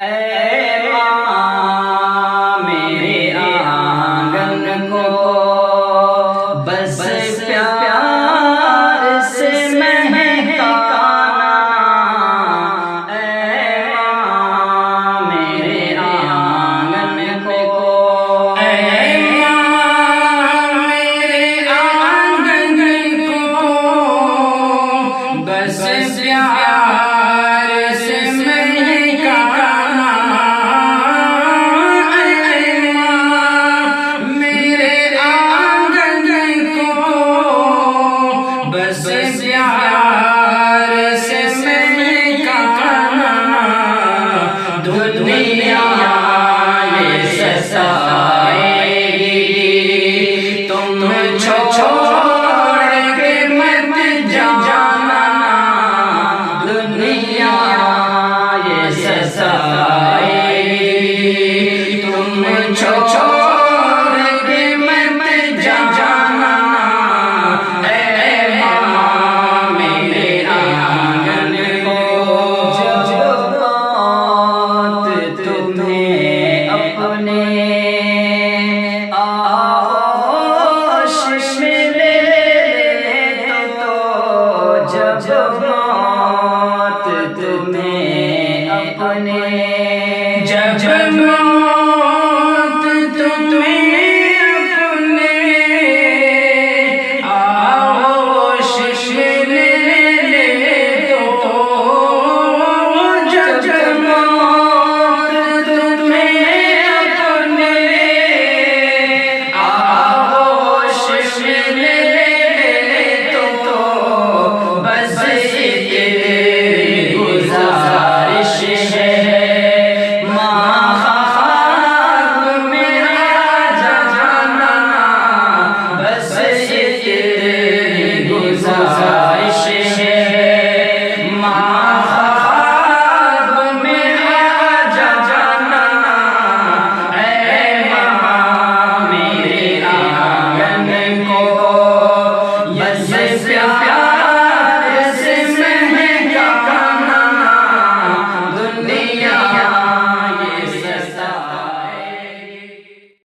ऐ माँ मेरे आंगन को बस प्यार से महकाना। ऐ माँ मेरे आंगन को, ऐ माँ मेरे आंगन को बस प्यार से महकाना। ऐ माँ मेरे आंगन को बस प्यार से महकाना। दुनिया ये सताएगी, तुम छोड़ के मत जाना। दुनिया ये सताएगी, तुम छोड़ के मत जाना। ऐ माँ मेरे आंगन को, जब मौत तुम्हें अपने आगोश में ले तो, जब मौत तुम्हें अपने जब